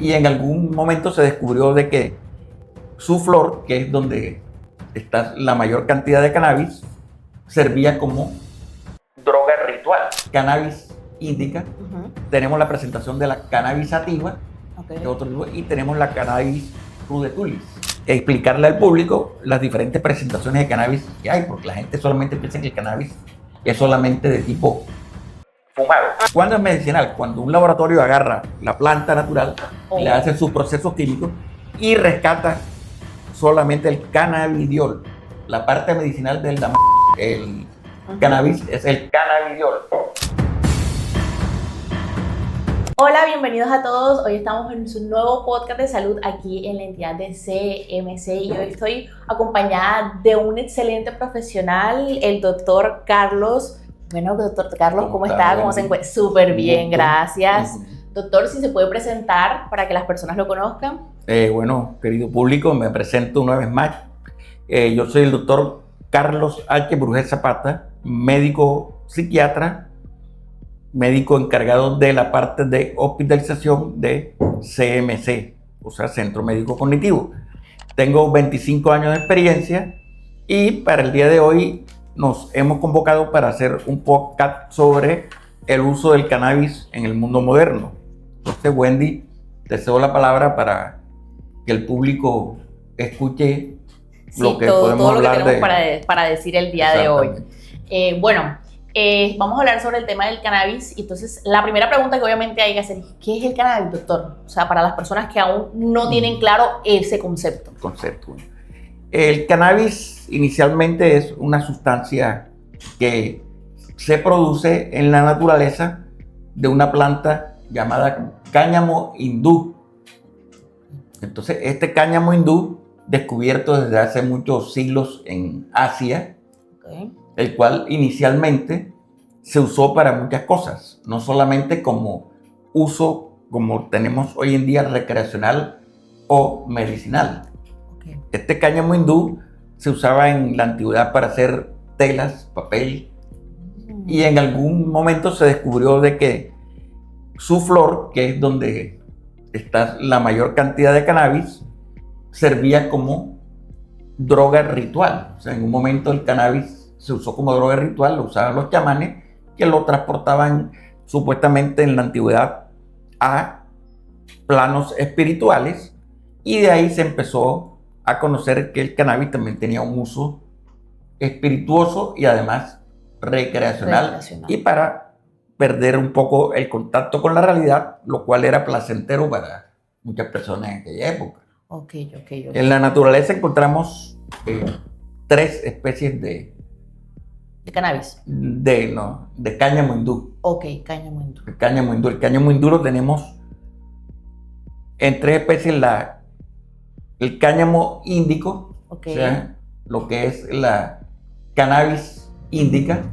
Y en algún momento se descubrió de que su flor, que es donde está la mayor cantidad de cannabis, servía como droga ritual. Cannabis índica. Tenemos la presentación de la cannabis sativa, de otro tipo, y tenemos la cannabis rudetulis. Explicarle al público las diferentes presentaciones de cannabis que hay, porque la gente solamente piensa que el cannabis es solamente de tipo fumado. ¿Cuándo es medicinal? Cuando un laboratorio agarra la planta natural, le hace sus procesos químicos y rescata solamente el cannabidiol, la parte medicinal del el cannabis es el cannabidiol. Hola, bienvenidos a todos. Hoy estamos en su nuevo podcast de salud aquí en la entidad de CMC y hoy estoy acompañada de un excelente profesional, el doctor Carlos. Bueno, doctor Carlos, ¿cómo está? ¿Cómo se encuentra? Súper bien, gracias. Doctor, si se puede presentar para que las personas lo conozcan. Bueno, querido público, me presento una vez más. Yo soy el doctor Carlos H. Brujel Zapata, médico psiquiatra, médico encargado de la parte de hospitalización de CMC, o sea, Centro Médico Cognitivo. Tengo 25 años de experiencia y para el día de hoy nos hemos convocado para hacer un podcast sobre el uso del cannabis en el mundo moderno. Entonces, Wendy, te cedo la palabra para que el público escuche lo que podemos todo lo que hablar tenemos para decir el día de hoy. Vamos a hablar sobre el tema del cannabis. Entonces, la primera pregunta que obviamente hay que hacer es, ¿qué es el cannabis, doctor? O sea, para las personas que aún no tienen claro ese concepto. El cannabis inicialmente es una sustancia que se produce en la naturaleza de una planta llamada cáñamo hindú. Entonces, este cáñamo hindú, descubierto desde hace muchos siglos en Asia, el cual inicialmente se usó para muchas cosas, no solamente como uso como tenemos hoy en día recreacional o medicinal. Este cáñamo hindú se usaba en la antigüedad para hacer telas, papel, y en algún momento se descubrió de que su flor, que es donde está la mayor cantidad de cannabis, servía como droga ritual. O sea, en un momento el cannabis se usó como droga ritual, lo usaban los chamanes, que lo transportaban supuestamente en la antigüedad a planos espirituales, y de ahí se empezó a conocer que el cannabis también tenía un uso espirituoso y además recreacional. Y para perder un poco el contacto con la realidad, lo cual era placentero para muchas personas en aquella época. En la naturaleza encontramos 3 especies de cannabis. De cáñamo hindú. Cáñamo hindú. El cáñamo hindú lo tenemos en 3 especies. El cáñamo índico, o sea, lo que es la cannabis índica.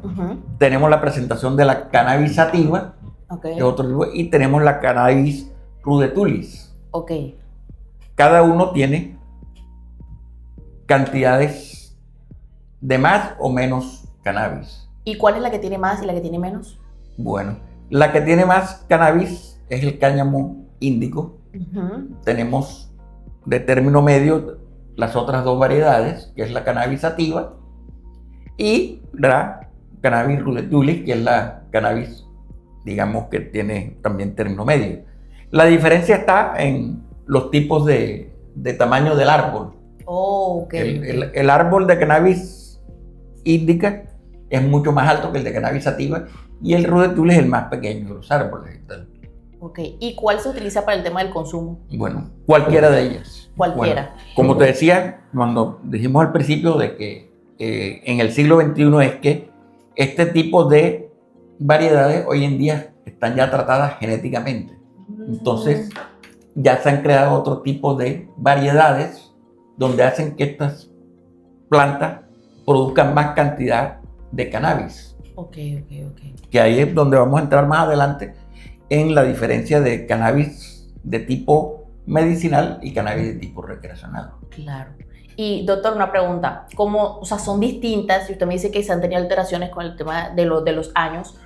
Tenemos la presentación de la cannabis sativa, de otro tipo, y tenemos la cannabis rudetulis. Cada uno tiene cantidades de más o menos cannabis. ¿Y cuál es la que tiene más y la que tiene menos? Bueno, la que tiene más cannabis es el cáñamo índico. Tenemos de término medio las otras 2 variedades, que es la cannabis sativa y la cannabis rudetulis, que es la cannabis, digamos, que tiene también término medio. La diferencia está en los tipos de tamaño del árbol. El árbol de cannabis índica es mucho más alto que el de cannabis sativa y el rudetulis es el más pequeño de los árboles. ¿Y cuál se utiliza para el tema del consumo? Bueno, cualquiera de ellas. Cualquiera. Bueno, como te decía, cuando dijimos al principio de que en el siglo XXI es que este tipo de variedades hoy en día están ya tratadas genéticamente. Entonces, ya se han creado otro tipo de variedades donde hacen que estas plantas produzcan más cantidad de cannabis. Que ahí es donde vamos a entrar más adelante en la diferencia de cannabis de tipo medicinal y cannabis de tipo recreacional. Claro. Y doctor, una pregunta, ¿cómo, son distintas? Si usted me dice que se han tenido alteraciones con el tema de los años,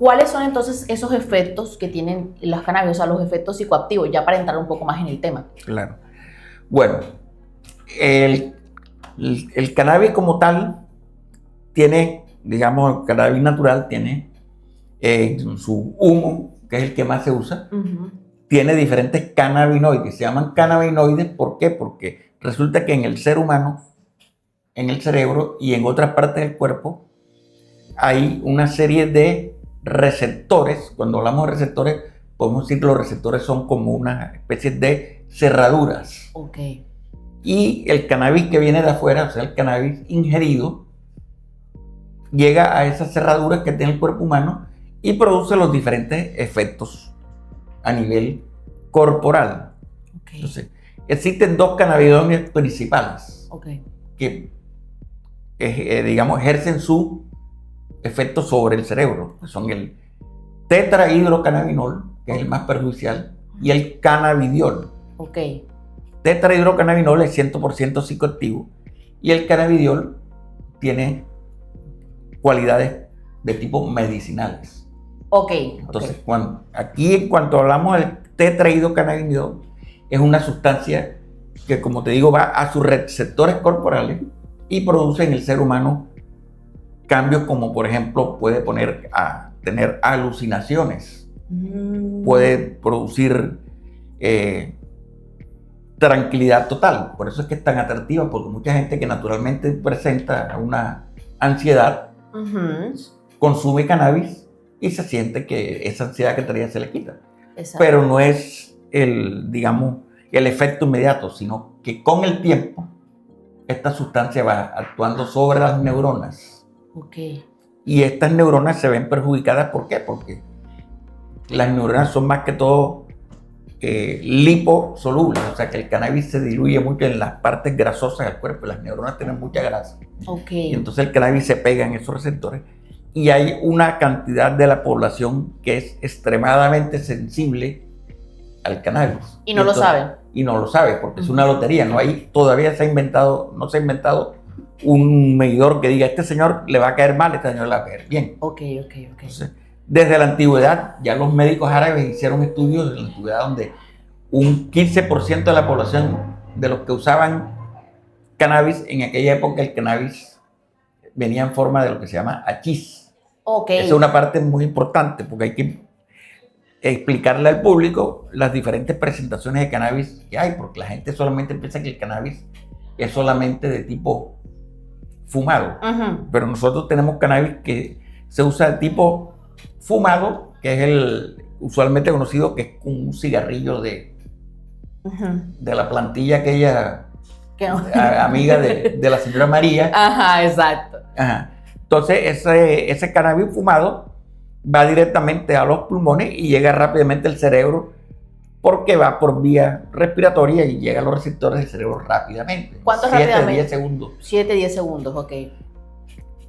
¿Cuáles son entonces esos efectos que tienen las cannabis, o sea, los efectos psicoactivos, ya para entrar un poco más en el tema? Claro. Bueno, el, el cannabis como tal tiene, digamos, el cannabis natural tiene su humo, que es el que más se usa, tiene diferentes cannabinoides. Se llaman cannabinoides, ¿por qué? Porque resulta que en el ser humano, en el cerebro y en otras partes del cuerpo, hay una serie de receptores. Cuando hablamos de receptores, podemos decir que los receptores son como una especie de cerraduras. Ok. Y el cannabis que viene de afuera, o sea, el cannabis ingerido, llega a esas cerraduras que tiene el cuerpo humano y produce los diferentes efectos a nivel corporal. Okay. Entonces, existen dos cannabinoides principales que, digamos, ejercen su efecto sobre el cerebro, que son el tetrahidrocannabinol, que es el más perjudicial, y el cannabidiol. Tetrahidrocannabinol es 100% psicoactivo y el cannabidiol tiene cualidades de tipo medicinales. Entonces, aquí en cuanto hablamos del tetrahidrocannabinol, es una sustancia que, como te digo, va a sus receptores corporales y produce en el ser humano cambios como, por ejemplo, puede tener alucinaciones, puede producir tranquilidad total. Por eso es que es tan atractiva, porque mucha gente que naturalmente presenta una ansiedad consume cannabis y se siente que esa ansiedad que traía se le quita. Exacto. Pero no es digamos, el efecto inmediato, sino que con el tiempo esta sustancia va actuando sobre las neuronas. Y estas neuronas se ven perjudicadas. ¿Por qué? Porque las neuronas son más que todo liposolubles, o sea que el cannabis se diluye mucho en las partes grasosas del cuerpo. Las neuronas tienen mucha grasa. Y entonces el cannabis se pega en esos receptores. Y hay una cantidad de la población que es extremadamente sensible al cannabis. Y no lo sabe. Y no lo sabe, porque es una lotería. Todavía no se ha inventado un medidor que diga, este señor le va a caer mal, este señor le va a caer bien. Entonces, desde la antigüedad, ya los médicos árabes hicieron estudios de la antigüedad donde un 15% de la población de los que usaban cannabis, en aquella época el cannabis venía en forma de lo que se llama hachís. Esa es una parte muy importante porque hay que explicarle al público las diferentes presentaciones de cannabis que hay, porque la gente solamente piensa que el cannabis es solamente de tipo fumado, pero nosotros tenemos cannabis que se usa de tipo fumado, que es el usualmente conocido que es un cigarrillo de la plantilla aquella amiga de la señora María. Exacto. Entonces ese cannabis fumado va directamente a los pulmones y llega rápidamente al cerebro porque va por vía respiratoria y llega a los receptores del cerebro rápidamente. ¿Cuánto rápidamente? 7-10 segundos. 7-10 segundos, ok.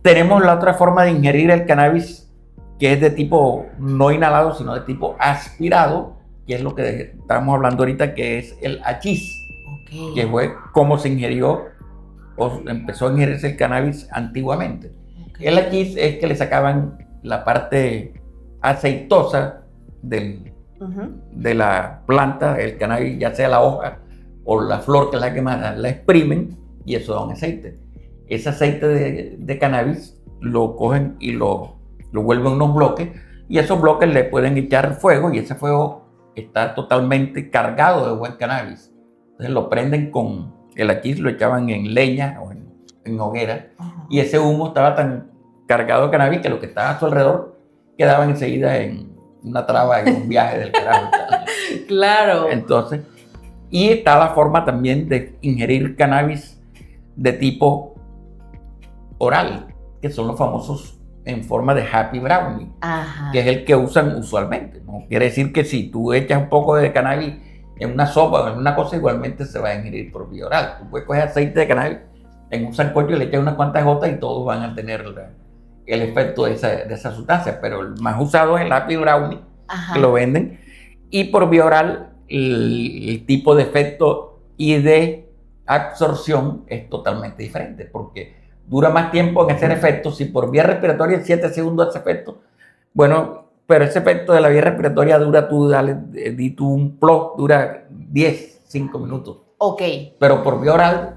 Tenemos la otra forma de ingerir el cannabis, que es de tipo no inhalado, sino de tipo aspirado, que es lo que estábamos hablando ahorita, que es el hachís, que fue cómo se ingirió o empezó a ingerirse el cannabis antiguamente. El hachís es que le sacaban la parte aceitosa de la planta, el cannabis, ya sea la hoja o la flor que es la que más la exprimen y eso da un aceite. Ese aceite de cannabis lo cogen y lo vuelven unos bloques y esos bloques le pueden echar fuego y ese fuego está totalmente cargado de buen cannabis. Entonces lo prenden con el hachís, lo echaban en leña o en hoguera y ese humo estaba tan cargado de cannabis que lo que estaba a su alrededor quedaba enseguida en una traba en un viaje del carajo. Claro. Entonces, y está la forma también de ingerir cannabis de tipo oral, que son los famosos en forma de happy brownie, que es el que usan usualmente. No quiere decir que si tú echas un poco de cannabis en una sopa o en una cosa, igualmente se va a ingerir por vía oral. Tú puedes coger aceite de cannabis en un sancocho y le echas unas cuantas gotas y todos van a tener el efecto de esa sustancia, pero el más usado es el happy brownie, que lo venden, y por vía oral el tipo de efecto y de absorción es totalmente diferente, porque dura más tiempo en hacer efecto. Si por vía respiratoria en 7 segundos hace efecto, Bueno, pero ese efecto de la vía respiratoria dura, di tú un plop, dura 5 minutos. Ok. Pero por vía oral,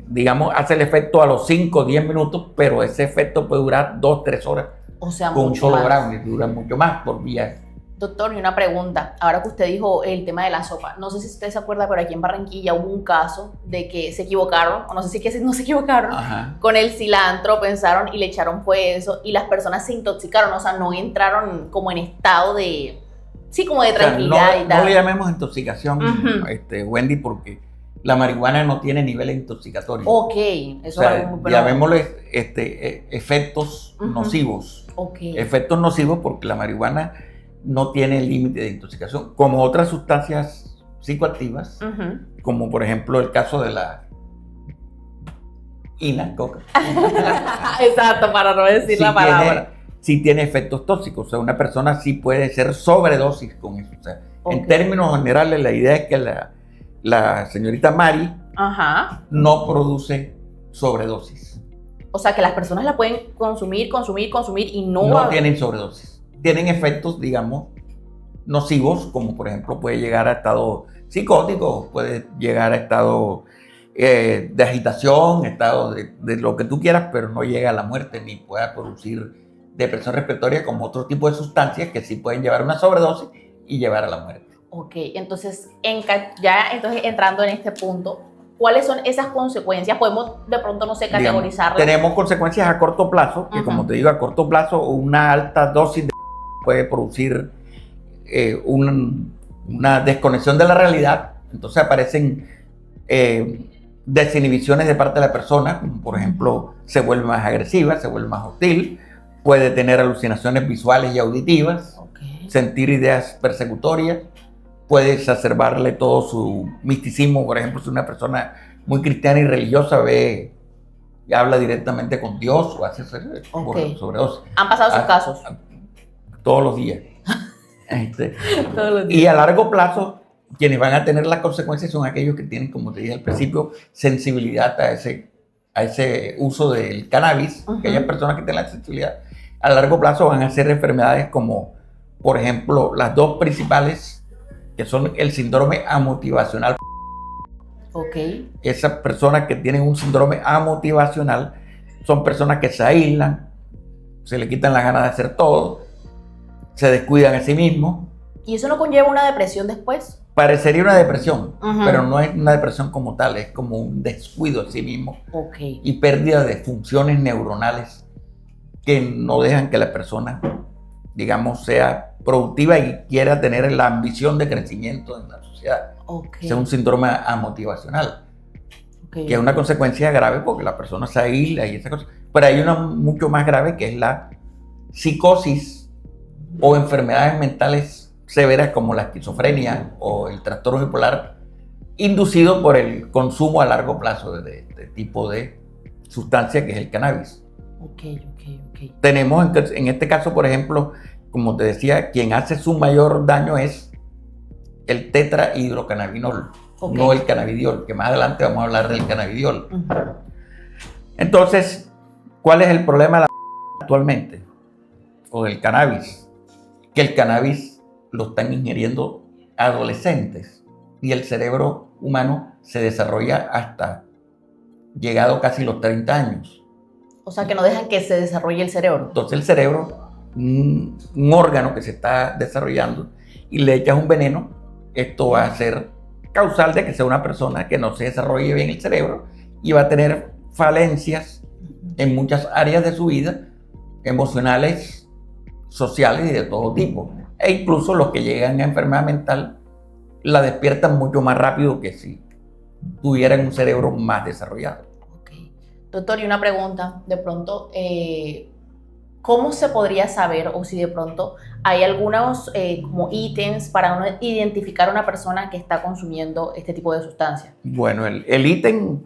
digamos, hace el efecto a los 5 o 10 minutos, pero ese efecto puede durar 2 3 horas. O sea, con un mucho solo más. brownie, dura mucho más por vía. Doctor, y una pregunta. Ahora que usted dijo el tema de la sopa, no sé si usted se acuerda, pero aquí en Barranquilla hubo un caso de que se equivocaron, o no sé si que no se equivocaron, Ajá. con el cilantro, pensaron y le echaron fue eso, y las personas se intoxicaron, o sea, no entraron como en estado de, sí, como de tranquilidad, o sea, y tal. no le llamemos intoxicación, Wendy, porque la marihuana no tiene niveles intoxicatorios. Ok, eso o sea, es algo muy llamémosle efectos nocivos. Okay. Efectos nocivos porque la marihuana no tiene límite de intoxicación, como otras sustancias psicoactivas, como por ejemplo el caso de la coca. Exacto, para no decir la palabra. Sí tiene efectos tóxicos, o sea, una persona sí puede ser sobredosis con eso. O sea, en términos generales, la idea es que la señorita Mari no produce sobredosis. O sea, que las personas la pueden consumir y no tienen sobredosis. Tienen efectos, digamos, nocivos, como por ejemplo puede llegar a estado psicótico, puede llegar a estado de agitación, estado de lo que tú quieras, pero no llega a la muerte ni puede producir depresión respiratoria como otro tipo de sustancias que sí pueden llevar una sobredosis y llevar a la muerte. Ok, entonces, entrando en este punto, ¿cuáles son esas consecuencias? Podemos de pronto, no sé, categorizarlas. Tenemos consecuencias a corto plazo, que como te digo, a corto plazo una alta dosis de puede producir una desconexión de la realidad. Entonces aparecen desinhibiciones de parte de la persona, como por ejemplo se vuelve más agresiva, se vuelve más hostil, puede tener alucinaciones visuales y auditivas, sentir ideas persecutorias, puede exacerbarle todo su misticismo. Por ejemplo, si una persona muy cristiana y religiosa habla directamente con Dios o hace sobredosis. ¿Han pasado sus casos? Todos los días. Todos los días. Y a largo plazo, quienes van a tener las consecuencias son aquellos que tienen, como te dije al principio, sensibilidad a ese uso del cannabis. Aquellas personas que tienen la sensibilidad, a largo plazo van a ser enfermedades como, por ejemplo, las dos principales, que son el síndrome amotivacional. Esas personas que tienen un síndrome amotivacional son personas que se aíslan, se le quitan las ganas de hacer todo, se descuidan a sí mismos. ¿Y eso no conlleva una depresión después? Parecería una depresión, pero no es una depresión como tal, es como un descuido de sí mismo y pérdida de funciones neuronales que no dejan que la persona, digamos, sea productiva y quiera tener la ambición de crecimiento en la sociedad. Es un síndrome amotivacional, que es una consecuencia grave porque la persona se aísla y esas cosas. Pero hay una mucho más grave que es la psicosis o enfermedades mentales severas como la esquizofrenia o el trastorno bipolar inducido por el consumo a largo plazo de este tipo de sustancia que es el cannabis. Tenemos en este caso, por ejemplo, como te decía, quien hace su mayor daño es el tetrahidrocannabinol, no el cannabidiol, que más adelante vamos a hablar del cannabidiol. Entonces, ¿cuál es el problema de la actualmente? O del cannabis. Que el cannabis lo están ingiriendo adolescentes y el cerebro humano se desarrolla hasta llegado casi los 30 años. O sea, que no dejan que se desarrolle el cerebro. Entonces el cerebro, un órgano que se está desarrollando, y le echas un veneno, esto va a ser causal de que sea una persona que no se desarrolle bien el cerebro y va a tener falencias en muchas áreas de su vida, emocionales, sociales y de todo tipo. E incluso los que llegan a enfermedad mental la despiertan mucho más rápido que si tuvieran un cerebro más desarrollado. Doctor, y una pregunta, de pronto, ¿cómo se podría saber o si de pronto hay algunos como ítems para uno identificar a una persona que está consumiendo este tipo de sustancias? Bueno, el ítem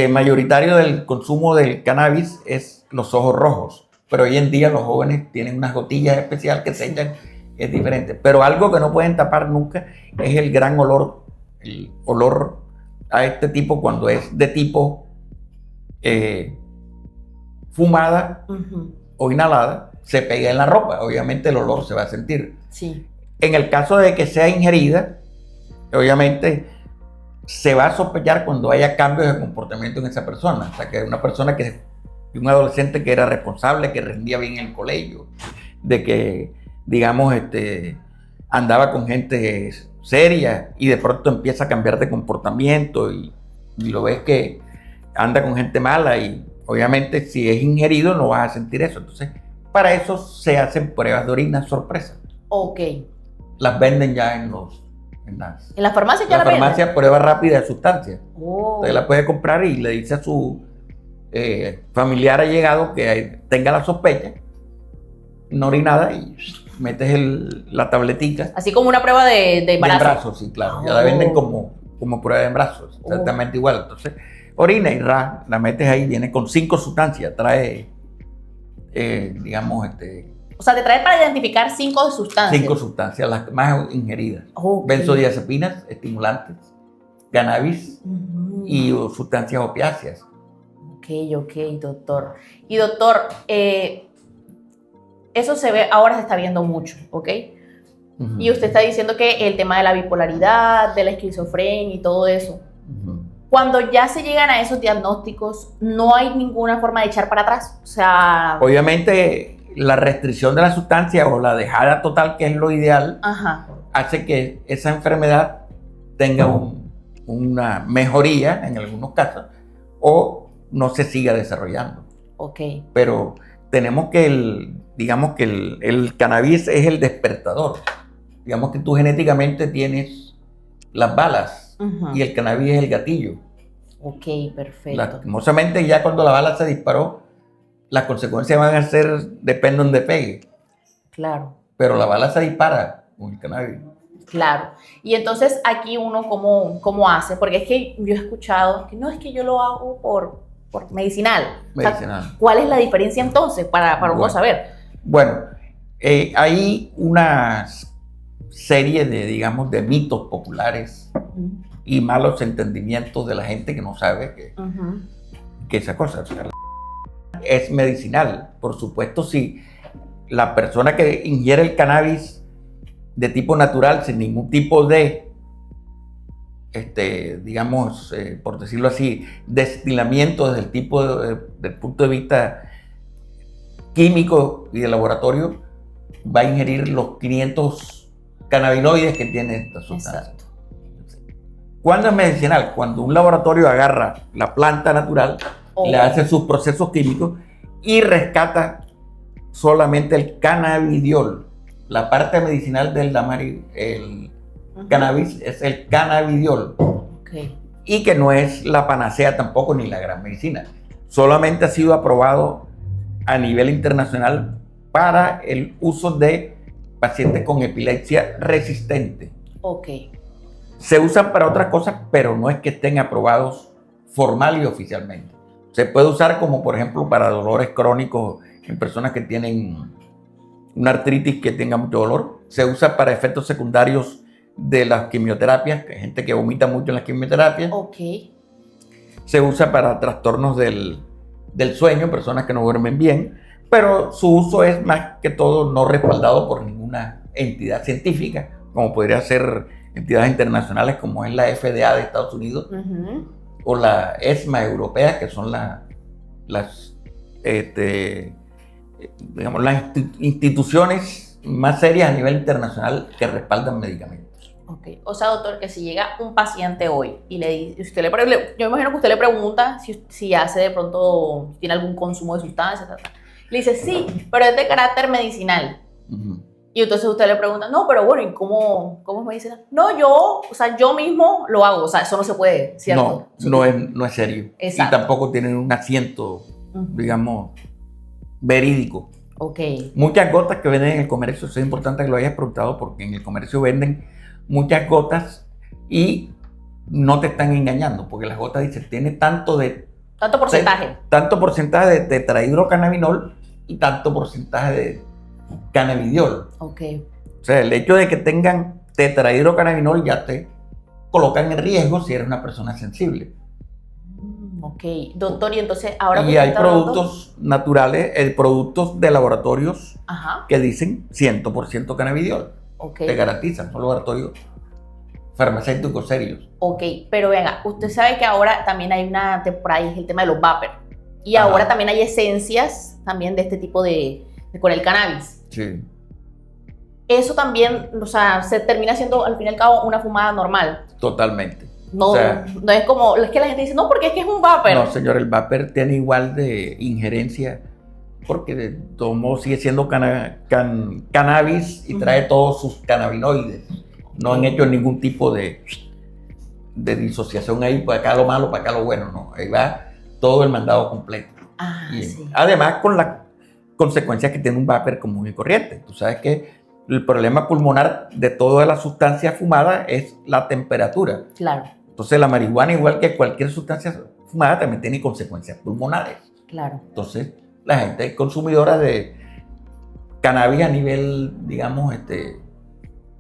mayoritario del consumo del cannabis es los ojos rojos, pero hoy en día los jóvenes tienen unas gotillas especiales que se echan, es diferente. Pero algo que no pueden tapar nunca es el gran olor, el olor a este tipo cuando es de tipo fumada o inhalada, se pega en la ropa. Obviamente el olor se va a sentir. Sí. En el caso de que sea ingerida, obviamente se va a sospechar cuando haya cambios de comportamiento en esa persona. O sea, que una persona un adolescente que era responsable, que rendía bien en el colegio, de que, digamos, andaba con gente seria y de pronto empieza a cambiar de comportamiento y lo ves que anda con gente mala y obviamente si es ingerido no vas a sentir eso. Entonces, para eso se hacen pruebas de orina sorpresa. Ok. Las venden ya en la farmacia ya la la venden. farmacia, prueba rápida de sustancias. Oh. Usted la puede comprar y le dice a su familiar allegado que tenga la sospecha, no orinada, y metes la tabletita. Así como una prueba de embarazo. De embarazo, sí, claro. Ya la venden como prueba de embarazo, exactamente igual. Entonces, orina y la metes ahí, viene con 5 sustancias, trae, digamos, O sea, te trae para identificar 5 sustancias. 5 sustancias, las más ingeridas. Okay. Benzodiazepinas, estimulantes, cannabis y sustancias opiáceas. Ok, doctor. Y doctor, eso ahora se está viendo mucho, ¿ok? Y usted está diciendo que el tema de la bipolaridad, de la esquizofrenia y todo eso, cuando ya se llegan a esos diagnósticos, no hay ninguna forma de echar para atrás. O sea, obviamente la restricción de la sustancia o la dejada total, que es lo ideal, hace que esa enfermedad tenga una mejoría en algunos casos o no se siga desarrollando. Ok. Pero tenemos que digamos que el cannabis es el despertador. Digamos que tú genéticamente tienes las balas y el cannabis es el gatillo. Ok, perfecto. Lastimosamente ya cuando la bala se disparó, las consecuencias van a ser, depende de donde pegue. Claro. Pero la bala se dispara con el cannabis. Claro. Y entonces aquí uno cómo hace, porque es que yo he escuchado que no es que yo lo hago por medicinal. Medicinal. O sea, ¿cuál es la diferencia entonces para uno saber? Bueno, hay una serie digamos, de mitos populares y malos entendimientos de la gente que no sabe que esa cosa, o sea, es medicinal. Por supuesto, si la persona que ingiere el cannabis de tipo natural, sin ningún tipo de, digamos, por decirlo así, destilamiento desde del punto de vista químico y de laboratorio, va a ingerir los 500 cannabinoides que tiene esta sustancia. Exacto. ¿Cuándo es medicinal? Cuando un laboratorio agarra la planta natural, le hace sus procesos químicos y rescata solamente el cannabidiol. La parte medicinal del cannabis es el cannabidiol. Okay. Y que no es la panacea tampoco ni la gran medicina. Solamente ha sido aprobado a nivel internacional para el uso de pacientes con epilepsia resistente. Ok. Se usan para otras cosas, pero no es que estén aprobados formal y oficialmente. Se puede usar como, por ejemplo, para dolores crónicos en personas que tienen una artritis que tenga mucho dolor. Se usa para efectos secundarios de las quimioterapias, que hay gente que vomita mucho en las quimioterapias. Ok. Se usa para trastornos del sueño, personas que no duermen bien, pero su uso es más que todo no respaldado por ninguna entidad científica, como podría ser entidades internacionales como es la FDA de Estados Unidos o la ESMA europea, que son las instituciones más serias a nivel internacional que respaldan medicamentos. Ok, o sea, doctor, que si llega un paciente hoy y le dice, yo imagino que usted le pregunta si hace de pronto, si tiene algún consumo de sustancias, le dice sí, pero es de carácter medicinal. Y entonces usted le pregunta, no, pero bueno, ¿y cómo es medicinal? No, yo mismo lo hago, o sea, eso no se puede, ¿cierto? No es serio. Exacto. Y tampoco tiene un asiento, digamos, verídico. Ok. Muchas gotas que venden en el comercio, eso es importante que lo hayas preguntado, porque en el comercio venden muchas gotas y no te están engañando, porque las gotas dicen, tiene tanto porcentaje. Tanto porcentaje de tetrahidrocannabinol y tanto porcentaje de cannabidiol. Ok. O sea, el hecho de que tengan tetrahidrocannabinol ya te colocan en riesgo si eres una persona sensible. Ok, doctor, y entonces ahora que Y usted hay está hablando- productos naturales, productos de laboratorios Ajá, que dicen 100% cannabidiol. ok. Te garantizan, son laboratorios farmacéuticos serios. Ok, pero venga, usted sabe que ahora también hay una temporada y es el tema de los vapers. Y Ajá. ahora también hay esencias también de este tipo con el cannabis. Sí, Eso también, o sea, se termina siendo al fin y al cabo una fumada normal. totalmente. No, O sea, no es como, es que la gente dice, no, porque es que es un vapor. no, señor, el vapor tiene igual de injerencia porque de todo modo sigue siendo cannabis y trae todos sus cannabinoides. No han hecho ningún tipo de disociación ahí, para acá lo malo, para acá lo bueno, no. Ahí va todo el mandado completo. Ah, Y sí. además con las consecuencias que tiene un vapor común y corriente. Tú sabes que el problema pulmonar de toda la sustancia fumada es la temperatura. Claro, Entonces la marihuana, igual que cualquier sustancia fumada, también tiene consecuencias pulmonares. claro. Entonces la gente consumidora de cannabis a nivel, digamos,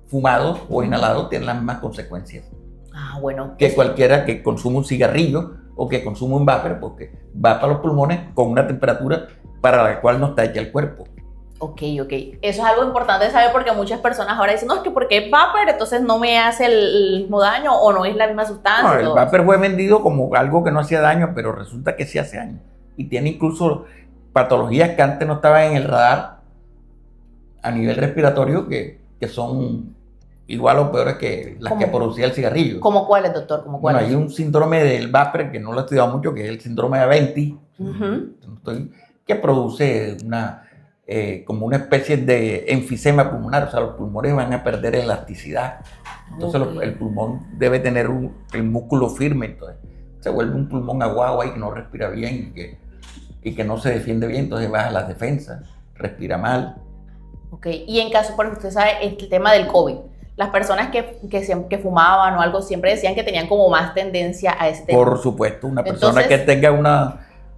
fumado o inhalado tiene las mismas consecuencias Ah, bueno. que cualquiera que consume un cigarrillo o que consume un vapor, porque va para los pulmones con una temperatura para la cual no está hecha el cuerpo. Ok. Eso es algo importante de saber porque muchas personas ahora dicen, no, es que porque es vapor, entonces no me hace el mismo daño o no es la misma sustancia. No, el todo. vapor fue vendido como algo que no hacía daño, pero resulta que sí hace daño. Y tiene incluso patologías que antes no estaban en el radar a nivel respiratorio que son igual o peores que las que ¿Cómo? producía el cigarrillo. ¿Cómo cuáles, doctor? ¿Cómo Bueno, cuáles? hay un síndrome del vapor que no lo he estudiado mucho, que es el síndrome de Aventi, Ujú. que produce como una especie de enfisema pulmonar, o sea, los pulmones van a perder elasticidad. Entonces Ok. el pulmón debe tener el músculo firme, entonces se vuelve un pulmón aguado ahí que no respira bien y que no se defiende bien, entonces baja las defensas, respira mal. Ok, y en caso, por ejemplo, usted sabe, el tema del COVID, las personas que fumaban o algo siempre decían que tenían como más tendencia a este tema. Por supuesto, una persona Entonces- que tenga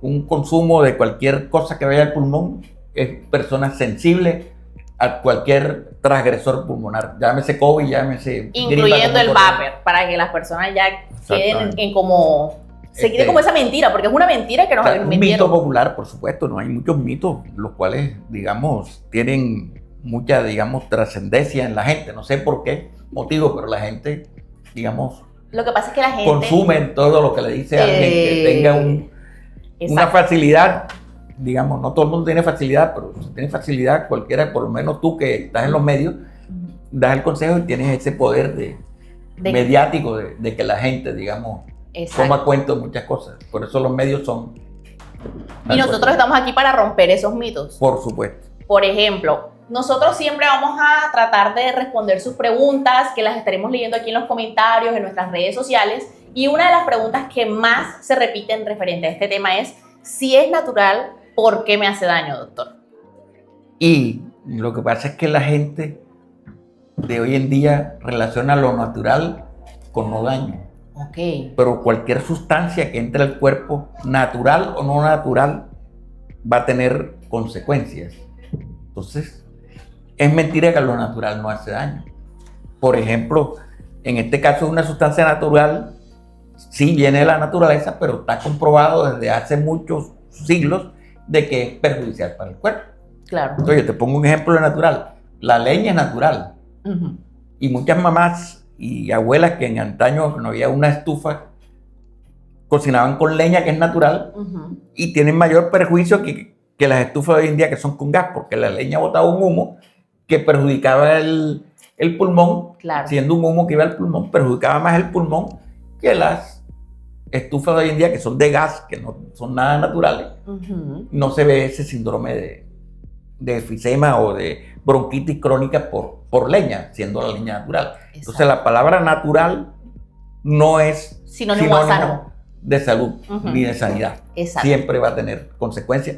un consumo de cualquier cosa que vaya al pulmón es persona sensible a cualquier transgresor pulmonar, llámese COVID, llámese Incluyendo el vapor, vapor, para que las personas ya queden Exactamente. en como... Se quede como esa mentira, porque es una mentira que nos O sea, un mito metieron. popular, por supuesto, no hay muchos mitos, los cuales, digamos, tienen mucha, digamos, trascendencia en la gente. No sé por qué motivo, pero la gente, digamos, Lo que pasa es que la gente... consume todo lo que le dice a alguien que tenga una Exacto. facilidad. Digamos, no todo el mundo tiene facilidad, pero si tiene facilidad, cualquiera, por lo menos tú que estás en los medios, das el consejo y tienes ese poder mediático de que la gente, digamos, Exacto. toma cuenta de muchas cosas. Por eso los medios son... Y nosotros estamos aquí para romper esos mitos. Por supuesto. Por ejemplo, nosotros siempre vamos a tratar de responder sus preguntas, que las estaremos leyendo aquí en los comentarios, en nuestras redes sociales. Y una de las preguntas que más se repiten referente a este tema es, si es natural, ¿por qué me hace daño, doctor? Y lo que pasa es que la gente de hoy en día relaciona lo natural con no daño. Ok. Pero cualquier sustancia que entre al cuerpo, natural o no natural, va a tener consecuencias. Entonces, es mentira que lo natural no hace daño. Por ejemplo, en este caso es una sustancia natural, sí viene de la naturaleza, pero está comprobado desde hace muchos siglos de que es perjudicial para el cuerpo. Claro. Entonces, yo te pongo un ejemplo de natural. La leña es natural. Uh-huh. Y muchas mamás y abuelas que en antaño no había una estufa, cocinaban con leña que es natural Uh-huh. y tienen mayor perjuicio que las estufas de hoy en día que son con gas, porque la leña botaba un humo que perjudicaba el pulmón, Claro. siendo un humo que iba al pulmón, perjudicaba más el pulmón que las estufas de hoy en día que son de gas, que no son nada naturales. Uh-huh. No se ve ese síndrome de efisema o de bronquitis crónica por leña, siendo la leña natural. Entonces la palabra natural no es Sinónimo a sano. de salud Uh-huh. ni de sanidad. Exacto. Siempre va a tener consecuencias.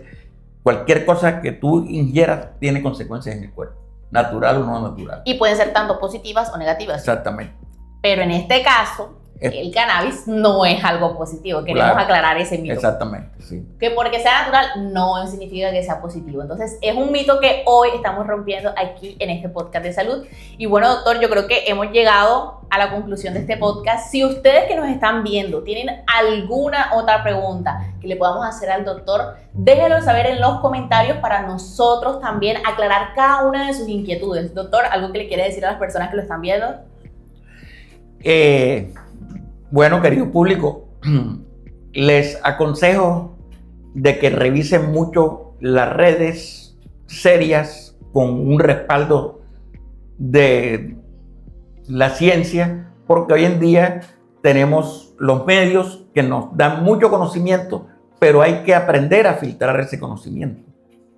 Cualquier cosa que tú ingieras tiene consecuencias en el cuerpo, natural o no natural. Y pueden ser tanto positivas o negativas. Exactamente. Pero en este caso, el cannabis no es algo positivo. Queremos aclarar ese mito. Exactamente, sí. Que porque sea natural no significa que sea positivo. Entonces es un mito que hoy estamos rompiendo aquí en este podcast de salud. Y bueno, doctor, yo creo que hemos llegado a la conclusión de este podcast. Si ustedes que nos están viendo tienen alguna otra pregunta que le podamos hacer al doctor, déjenlo saber en los comentarios para nosotros también aclarar cada una de sus inquietudes. Doctor, ¿algo que le quiere decir a las personas que lo están viendo? Bueno, querido público, les aconsejo de que revisen mucho las redes serias con un respaldo de la ciencia, porque hoy en día tenemos los medios que nos dan mucho conocimiento, pero hay que aprender a filtrar ese conocimiento,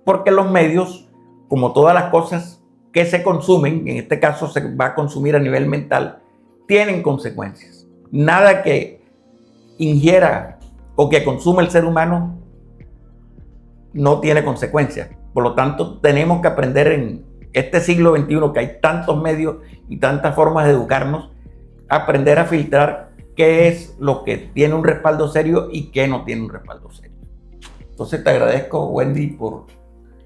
porque los medios, como todas las cosas que se consumen, en este caso se va a consumir a nivel mental, tienen consecuencias. Nada que ingiera o que consuma el ser humano no tiene consecuencias. Por lo tanto, tenemos que aprender en este siglo XXI, que hay tantos medios y tantas formas de educarnos, aprender a filtrar qué es lo que tiene un respaldo serio y qué no tiene un respaldo serio. Entonces te agradezco, Wendy, por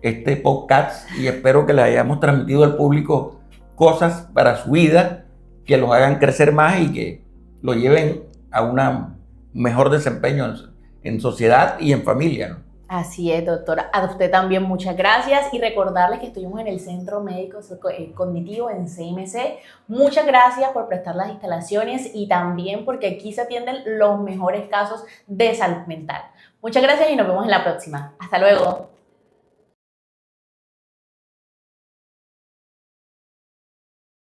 este podcast y espero que le hayamos transmitido al público cosas para su vida que los hagan crecer más y que lo lleven a un mejor desempeño en sociedad y en familia, ¿no? Así es, doctora. A usted también muchas gracias y recordarles que estuvimos en el Centro Médico Cognitivo en CMC. Muchas gracias por prestar las instalaciones y también porque aquí se atienden los mejores casos de salud mental. Muchas gracias y nos vemos en la próxima. Hasta luego.